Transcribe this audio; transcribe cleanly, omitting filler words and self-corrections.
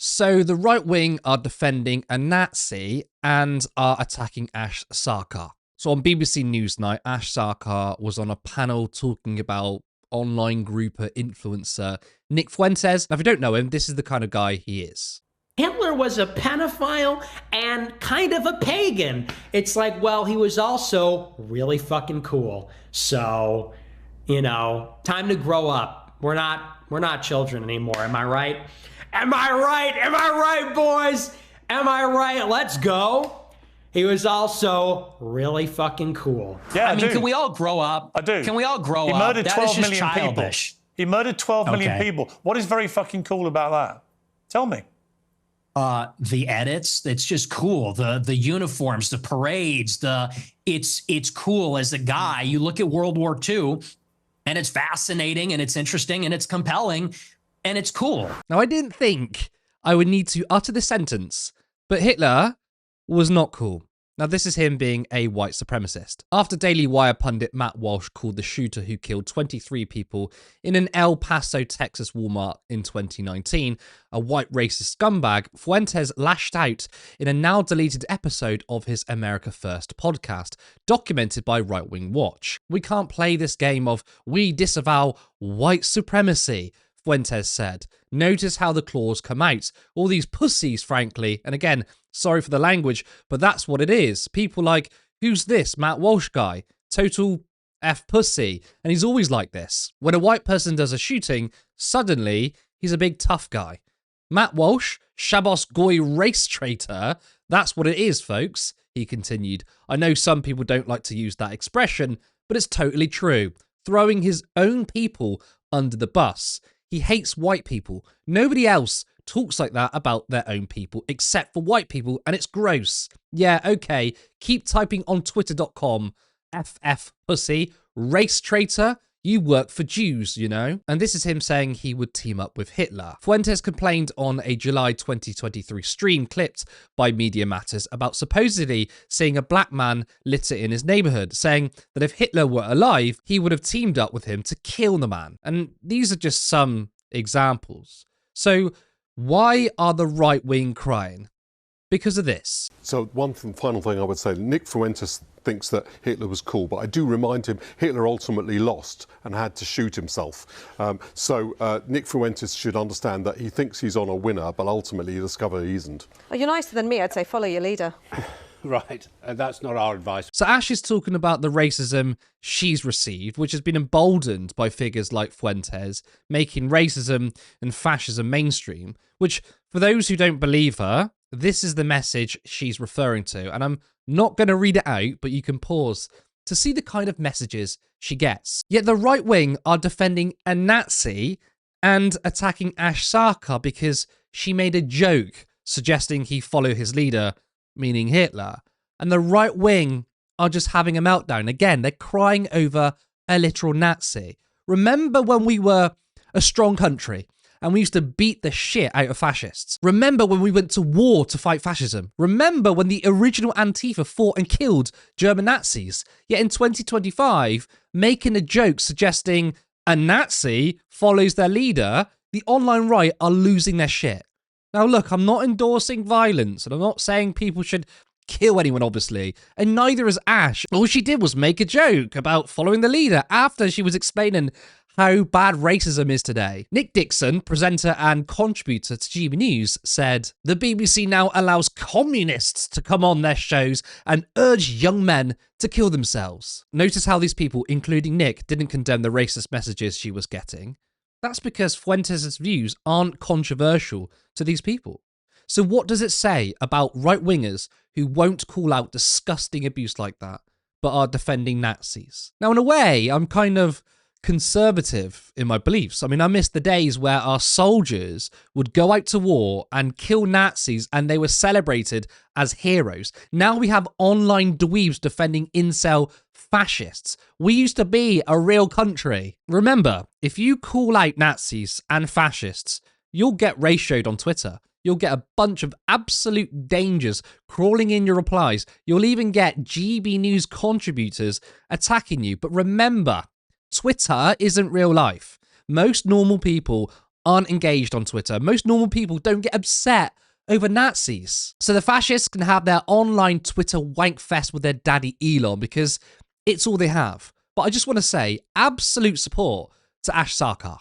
So the right wing are defending a Nazi and are attacking Ash Sarkar. So on BBC Newsnight, Ash Sarkar was on a panel talking about online grouper influencer Nick Fuentes. Now, if you don't know him, this is the kind of guy he is. Hitler was a pedophile and kind of a pagan. It's like, well, he was also really fucking cool. So, you know, time to grow up. We're not children anymore. Am I right? Am I right? Am I right, boys? Am I right? Let's go. He was also really fucking cool. Yeah, I mean, can we all grow up? I do. Can we all grow up? He murdered 12 million childish. people. He murdered 12 million people. What is very fucking cool about that? Tell me. The edits, it's just cool. The uniforms, the parades, it's cool as a guy. You look at World War II and it's fascinating and it's interesting and it's compelling and it's cool. Now, I didn't think I would need to utter this sentence, but Hitler was not cool. Now, this is him being a white supremacist. After Daily Wire pundit Matt Walsh called the shooter who killed 23 people in an El Paso, Texas Walmart in 2019 a white racist scumbag, Fuentes lashed out in a now deleted episode of his America First podcast, documented by Right Wing Watch. We can't play this game of we disavow white supremacy, Fuentes said. Notice how the claws come out. All these pussies, frankly, and again, sorry for the language, but that's what it is. People like, who's this Matt Walsh guy? Total F pussy. And he's always like this. When a white person does a shooting, suddenly he's a big tough guy. Matt Walsh, Shabos Goy race traitor, that's what it is, folks, he continued. I know some people don't like to use that expression, but it's totally true. Throwing his own people under the bus. He hates white people. Nobody else talks like that about their own people except for white people, and it's gross. Yeah, okay, keep typing on twitter.com, FF pussy, race traitor, you work for Jews, you know? And this is him saying he would team up with Hitler. Fuentes complained on a July 2023 stream clipped by Media Matters about supposedly seeing a black man litter in his neighborhood, saying that if Hitler were alive, he would have teamed up with him to kill the man. And these are just some examples. So why are the right wing crying? Because of this. So final thing I would say, Nick Fuentes thinks that Hitler was cool, but I do remind him Hitler ultimately lost and had to shoot himself. So Nick Fuentes should understand that he thinks he's on a winner, but ultimately he discovered he isn't. Well, you're nicer than me. I'd say follow your leader. Right, that's not our advice. So Ash is talking about the racism she's received, which has been emboldened by figures like Fuentes, making racism and fascism mainstream, which, for those who don't believe her, this is the message she's referring to. And I'm not going to read it out, but you can pause to see the kind of messages she gets. Yet the right wing are defending a Nazi and attacking Ash Sarkar because she made a joke suggesting he follow his leader, meaning Hitler. And the right wing are just having a meltdown. Again, they're crying over a literal Nazi. Remember when we were a strong country and we used to beat the shit out of fascists? Remember when we went to war to fight fascism? Remember when the original Antifa fought and killed German Nazis? Yet in 2025, making a joke suggesting a Nazi follows their leader, the online right are losing their shit. Now look, I'm not endorsing violence, and I'm not saying people should kill anyone, obviously, and neither is Ash. All she did was make a joke about following the leader after she was explaining how bad racism is today. Nick Dixon, presenter and contributor to GB News, said, "The BBC now allows communists to come on their shows and urge young men to kill themselves." Notice how these people, including Nick, didn't condemn the racist messages she was getting. That's because Fuentes' views aren't controversial to these people. So what does it say about right-wingers who won't call out disgusting abuse like that, but are defending Nazis? Now, in a way, I'm kind of conservative in my beliefs. I mean, I miss the days where our soldiers would go out to war and kill Nazis and they were celebrated as heroes. Now we have online dweebs defending incel fascists. We used to be a real country. Remember, if you call out Nazis and fascists, you'll get ratioed on Twitter. You'll get a bunch of absolute dangers crawling in your replies. You'll even get GB News contributors attacking you. But remember, Twitter isn't real life. Most normal people aren't engaged on Twitter. Most normal people don't get upset over Nazis. So the fascists can have their online Twitter wank fest with their daddy Elon because it's all they have. But I just want to say absolute support to Ash Sarkar.